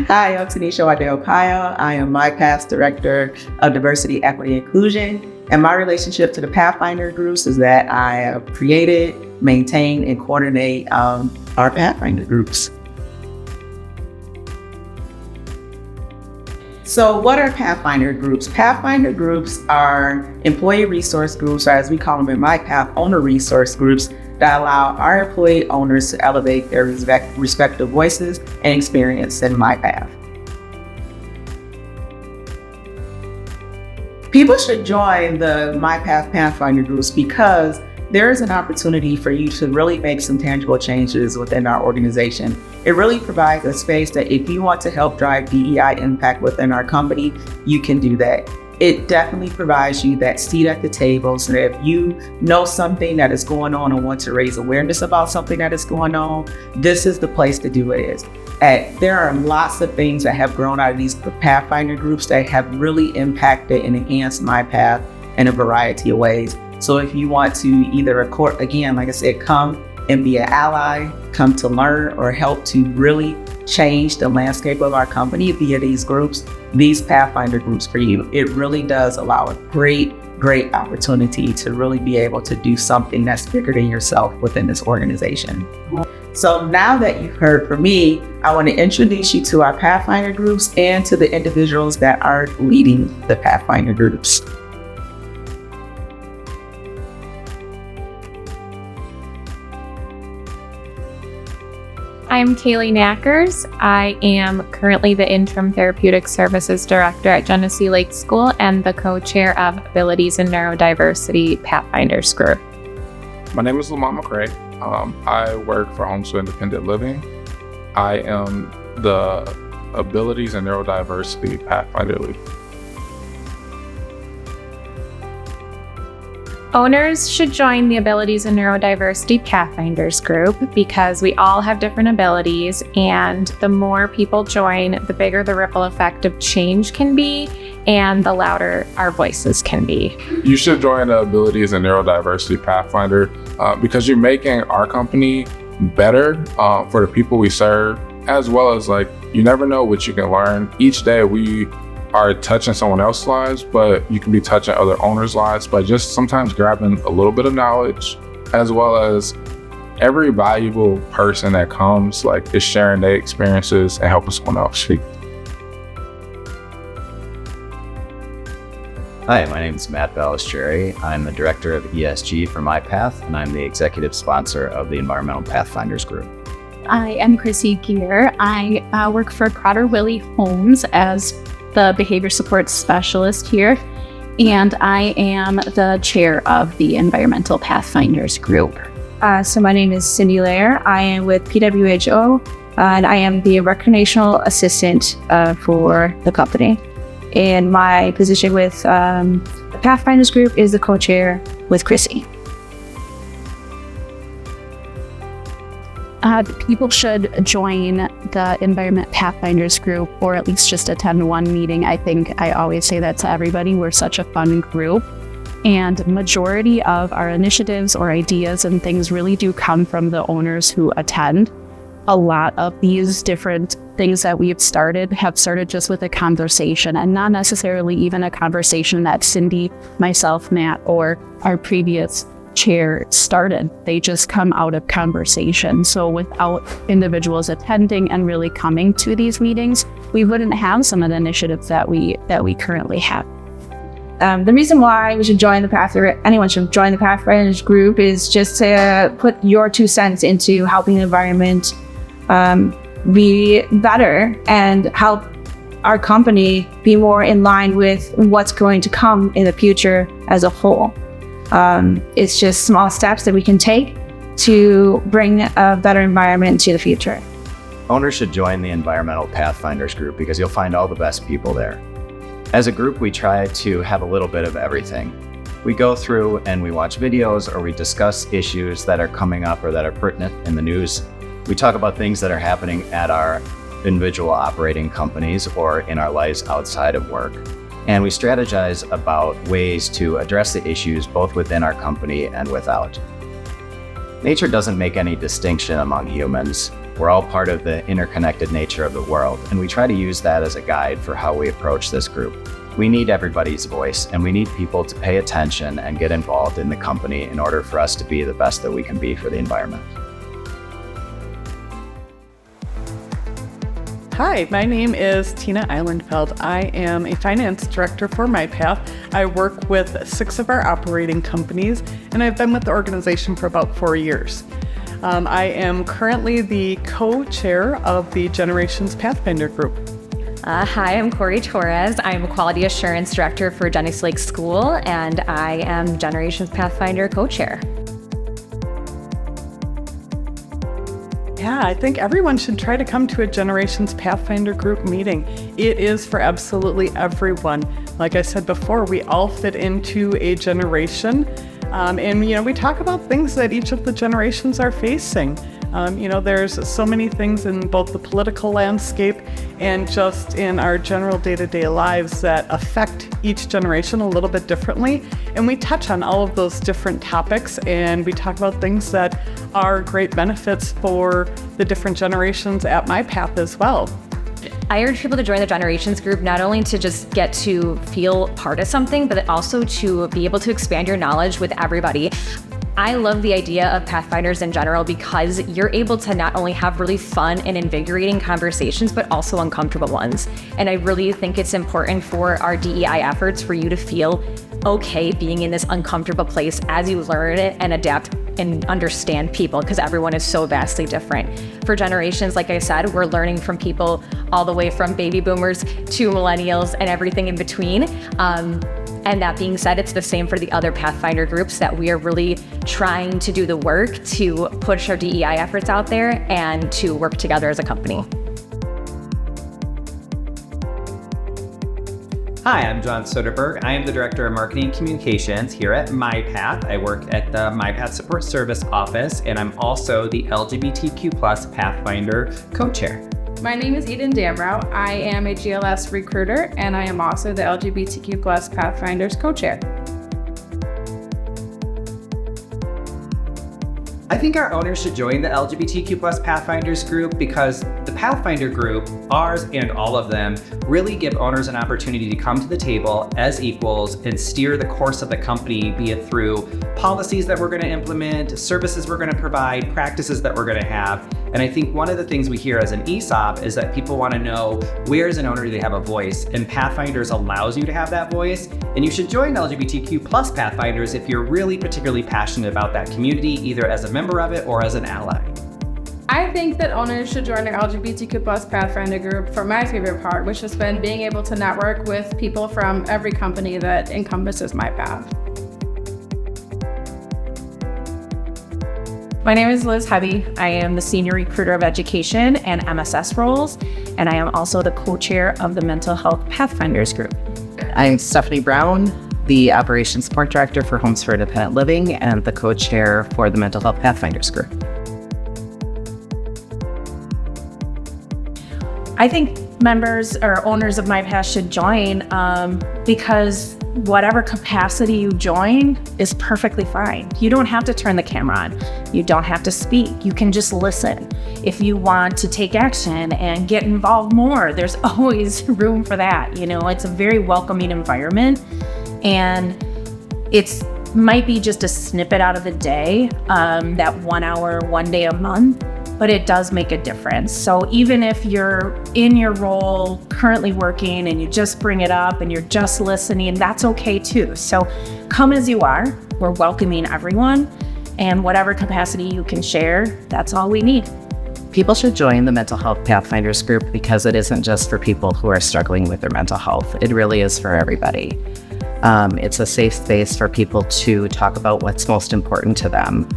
Hi, I'm Tanisha Waddell-Kyle. I am Mypath Director of Diversity, Equity, Inclusion. And my relationship to the Pathfinder groups is that I have created, maintain, and coordinate our Pathfinder groups. So what are Pathfinder groups? Pathfinder groups are employee resource groups, or as we call them in Mypath, owner resource groups that allow our employee owners to elevate their respective voices and experience in Mypath. People should join the Mypath Pathfinder groups because there is an opportunity for you to really make some tangible changes within our organization. It really provides a space that if you want to help drive DEI impact within our company, you can do that. It definitely provides you that seat at the table so that if you know something that is going on and want to raise awareness about something that is going on, this is the place to do it. There are lots of things that have grown out of these Pathfinder groups that have really impacted and enhanced Mypath in a variety of ways. So if you want to either again, like I said, come and be an ally, come to learn or help to really change the landscape of our company via these groups, these Pathfinder groups for you. It really does allow a great opportunity to really be able to do something that's bigger than yourself within this organization. So now that you've heard from me, I want to introduce you to our Pathfinder groups and to the individuals that are leading the Pathfinder groups. I'm Kaylee Knackers. I am currently the Interim Therapeutic Services Director at Genesee Lake School and the co-chair of Abilities and Neurodiversity Pathfinders Group. My name is Lamont McCray. I work for Homes for Independent Living. I am the Abilities and Neurodiversity Pathfinder Lead. Owners should join the Abilities and Neurodiversity Pathfinders Group because we all have different abilities, and the more people join, the bigger the ripple effect of change can be and the louder our voices can be. You should join the Abilities and Neurodiversity Pathfinder because you're making our company better for the people we serve, as well as you never know what you can learn. Each day we are touching someone else's lives, but you can be touching other owners' lives by just sometimes grabbing a little bit of knowledge, as well as every valuable person that comes is sharing their experiences and helping someone else speak. Hi, my name is Matt Balistrieri. I'm the Director of ESG for Mypath, and I'm the Executive Sponsor of the Environmental Pathfinders Group. I am Chrissy Gear. I work for Crowder Willie Homes as the Behavior Support Specialist here, and I am the Chair of the Environmental Pathfinders Group. So my name is Cindy Lair. I am with PWHO, and I am the Recreational Assistant for the company. And my position with the Pathfinders Group is the co-chair with Chrissy. People should join the Environment Pathfinders Group, or at least just attend one meeting. I think I always say that to everybody. We're such a fun group, and majority of our initiatives or ideas and things really do come from the owners who attend. A lot of these different things that we've started have started just with a conversation, and not necessarily even a conversation that Cindy, myself, Matt, or our previous chair started. They just come out of conversation. So without individuals attending and really coming to these meetings, we wouldn't have some of the initiatives that we currently have. The reason why we should join anyone should join the Pathfinders Group is just to put your 2 cents into helping the environment be better and help our company be more in line with what's going to come in the future as a whole. It's just small steps that we can take to bring a better environment into the future. Owners should join the Environmental Pathfinders Group because you'll find all the best people there. As a group, we try to have a little bit of everything. We go through and we watch videos, or we discuss issues that are coming up or that are pertinent in the news. We talk about things that are happening at our individual operating companies or in our lives outside of work. And we strategize about ways to address the issues both within our company and without. Nature doesn't make any distinction among humans. We're all part of the interconnected nature of the world, and we try to use that as a guide for how we approach this group. We need everybody's voice, and we need people to pay attention and get involved in the company in order for us to be the best that we can be for the environment. Hi, my name is Tina Eilenfeld. I am a finance director for Mypath. I work with 6 of our operating companies, and I've been with the organization for about 4 years. I am currently the co-chair of the Generations Pathfinder group. Hi, I'm Corey Torres. I'm a quality assurance director for Genesee Lake School, and I am Generations Pathfinder co-chair. Yeah, I think everyone should try to come to a Generations Pathfinder group meeting. It is for absolutely everyone. Like I said before, we all fit into a generation. And we talk about things that each of the generations are facing. There's so many things in both the political landscape and just in our general day-to-day lives that affect each generation a little bit differently. And we touch on all of those different topics, and we talk about things that are great benefits for the different generations at Mypath as well. I urge people to join the Generations group, not only to just get to feel part of something, but also to be able to expand your knowledge with everybody. I love the idea of Pathfinders in general because you're able to not only have really fun and invigorating conversations, but also uncomfortable ones. And I really think it's important for our DEI efforts for you to feel okay being in this uncomfortable place as you learn it and adapt and understand people, because everyone is so vastly different. For generations, like I said, we're learning from people all the way from baby boomers to millennials and everything in between. And that being said, it's the same for the other Pathfinder groups, that we are really trying to do the work to push our DEI efforts out there and to work together as a company. Hi, I'm John Soderberg. I am the Director of Marketing and Communications here at Mypath. I work at the Mypath Support Service Office, and I'm also the LGBTQ+ Pathfinder co-chair. My name is Eden Damrow. I am a GLS recruiter, and I am also the LGBTQ+ Pathfinders co-chair. I think our owners should join the LGBTQ+ Pathfinders group because the Pathfinder group, ours and all of them, really give owners an opportunity to come to the table as equals and steer the course of the company, be it through policies that we're going to implement, services we're going to provide, practices that we're going to have. And I think one of the things we hear as an ESOP is that people want to know, where as an owner do they have a voice? And Pathfinders allows you to have that voice. And you should join LGBTQ+ Pathfinders if you're really particularly passionate about that community, either as a member of it or as an ally. I think that owners should join the LGBTQ+ Pathfinder group for my favorite part, which has been being able to network with people from every company that encompasses Mypath. My name is Liz Hebe. I am the Senior Recruiter of Education and MSS roles, and I am also the co-chair of the Mental Health Pathfinders group. I'm Stephanie Brown, the Operations Support Director for Homes for Independent Living and the co-chair for the Mental Health Pathfinders group. I think members or owners of Mypath should join because whatever capacity you join is perfectly fine. You don't have to turn the camera on. You don't have to speak. You can just listen. If you want to take action and get involved more, there's always room for that. It's a very welcoming environment, and it's might be just a snippet out of the day, that 1 hour, 1 day a month, but it does make a difference. So even if you're in your role currently working and you just bring it up and you're just listening, that's okay too. So come as you are. We're welcoming everyone, and whatever capacity you can share, that's all we need. People should join the Mental Health Pathfinders group because it isn't just for people who are struggling with their mental health. It really is for everybody. It's a safe space for people to talk about what's most important to them.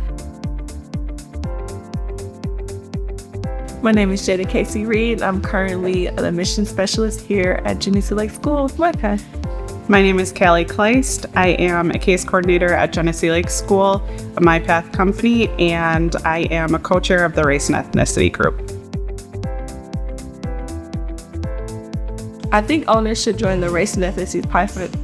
My name is Jada Casey Reed. I'm currently an admission specialist here at Genesee Lake School. Okay. My name is Callie Kleist. I am a case coordinator at Genesee Lake School, a Mypath company, and I am a co-chair of the Race and Ethnicity group. I think owners should join the Race and Ethnicity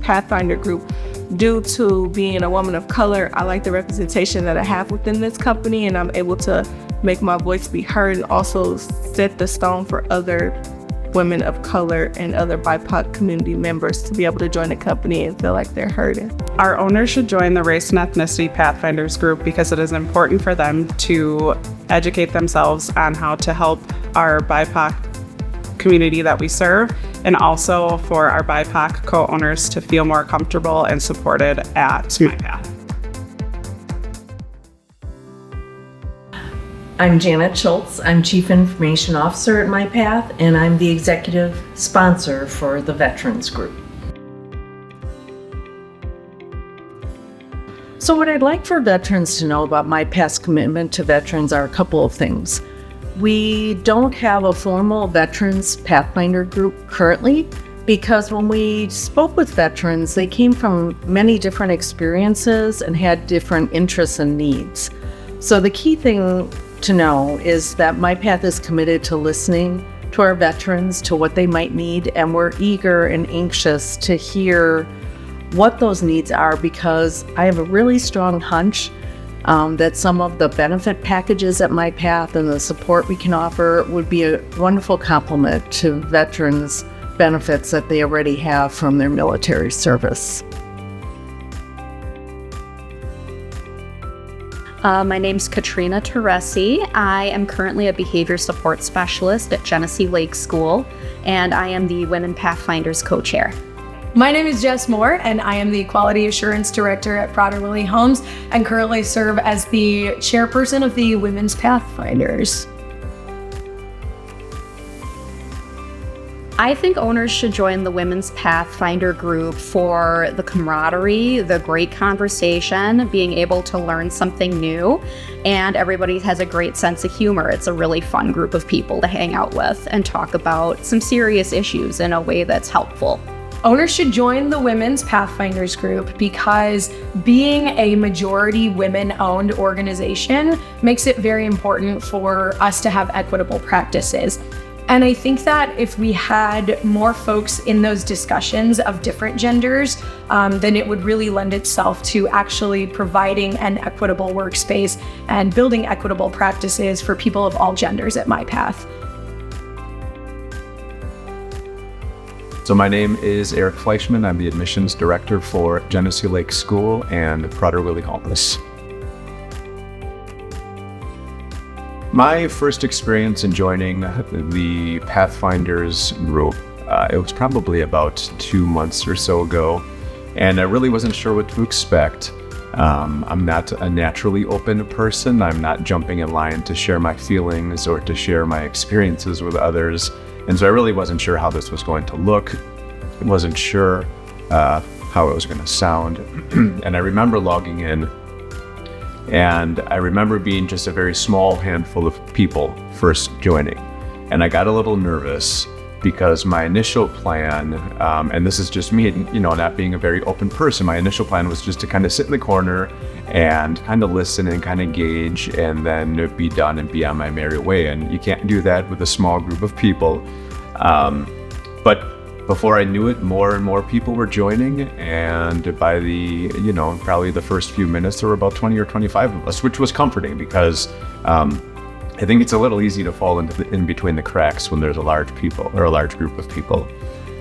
Pathfinder group due to being a woman of color, I like the representation that I have within this company, and I'm able to make my voice be heard and also set the stone for other women of color and other BIPOC community members to be able to join the company and feel like they're heard. Our owners should join the Race and Ethnicity Pathfinders group because it is important for them to educate themselves on how to help our BIPOC community that we serve, and also for our BIPOC co-owners to feel more comfortable and supported at Mypath. I'm Janet Schultz. I'm Chief Information Officer at Mypath, and I'm the executive sponsor for the Veterans Group. So what I'd like for veterans to know about Mypath's commitment to veterans are a couple of things. We don't have a formal Veterans Pathfinder group currently because when we spoke with veterans, they came from many different experiences and had different interests and needs. So the key thing to know is that Mypath is committed to listening to our veterans, to what they might need, and we're eager and anxious to hear what those needs are, because I have a really strong hunch that some of the benefit packages at Mypath and the support we can offer would be a wonderful complement to veterans' benefits that they already have from their military service. My name's Katrina Teresi. I am currently a behavior support specialist at Genesee Lake School, and I am the Women Pathfinders co-chair. My name is Jess Moore, and I am the Quality Assurance Director at Prader-Willi Homes and currently serve as the chairperson of the Women's Pathfinders. I think owners should join the Women's Pathfinder group for the camaraderie, the great conversation, being able to learn something new, and everybody has a great sense of humor. It's a really fun group of people to hang out with and talk about some serious issues in a way that's helpful. Owners should join the Women's Pathfinders group because being a majority women-owned organization makes it very important for us to have equitable practices. And I think that if we had more folks in those discussions of different genders, then it would really lend itself to actually providing an equitable workspace and building equitable practices for people of all genders at Mypath. So my name is Eric Fleischman. I'm the admissions director for Genesee Lake School and Prader-Willi Homeless. My first experience in joining the Pathfinders group, it was probably about 2 months or so ago, and I really wasn't sure what to expect. I'm not a naturally open person. I'm not jumping in line to share my feelings or to share my experiences with others, and so I really wasn't sure how this was going to look. I wasn't sure how it was going to sound, and I remember logging in, and I remember being just a very small handful of people first joining. And I got a little nervous because my initial plan, and this is just me, not being a very open person, my initial plan was just to kind of sit in the corner and kind of listen and kind of gauge and then be done and be on my merry way. And you can't do that with a small group of people. But before I knew it, more and more people were joining, and by the, probably the first few minutes, there were about 20 or 25 of us, which was comforting because I think it's a little easy to fall in between the cracks when there's a large group of people.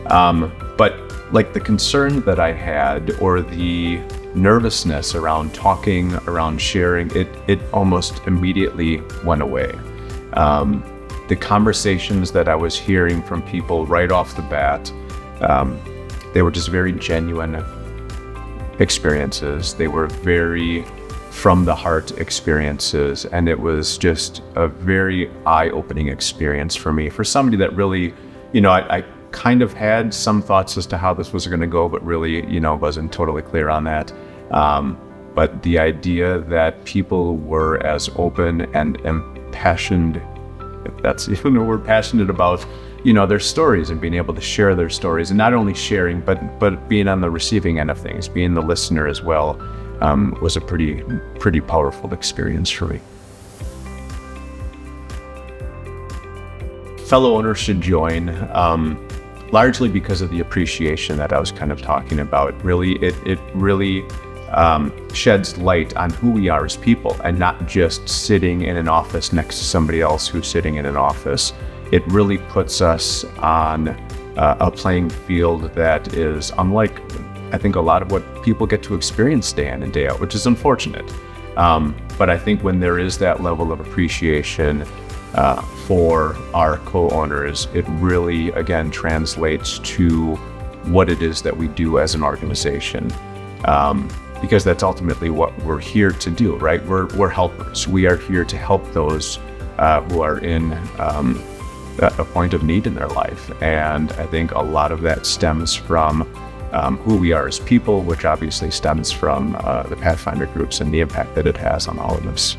But like the concern that I had or the nervousness around talking, around sharing, it almost immediately went away. The conversations that I was hearing from people right off the bat, they were just very genuine experiences. They were very from the heart experiences, and it was just a very eye-opening experience for me. For somebody that really, I kind of had some thoughts as to how this was going to go, but really, wasn't totally clear on that. But the idea that people were as open and impassioned, if that's even a word, passionate about, their stories and being able to share their stories, and not only sharing, but being on the receiving end of things, being the listener as well, was a pretty powerful experience for me. Fellow owners should join. largely because of the appreciation that I was kind of talking about. It really sheds light on who we are as people, and not just sitting in an office next to somebody else who's sitting in an office. It really puts us on a playing field that is unlike, I think, a lot of what people get to experience day in and day out, which is unfortunate. But I think when there is that level of appreciation for our co-owners, it really, again, translates to what it is that we do as an organization. Because that's ultimately what we're here to do, right? We're helpers. We are here to help those who are in a point of need in their life. And I think a lot of that stems from who we are as people, which obviously stems from the Pathfinder groups and the impact that it has on all of us.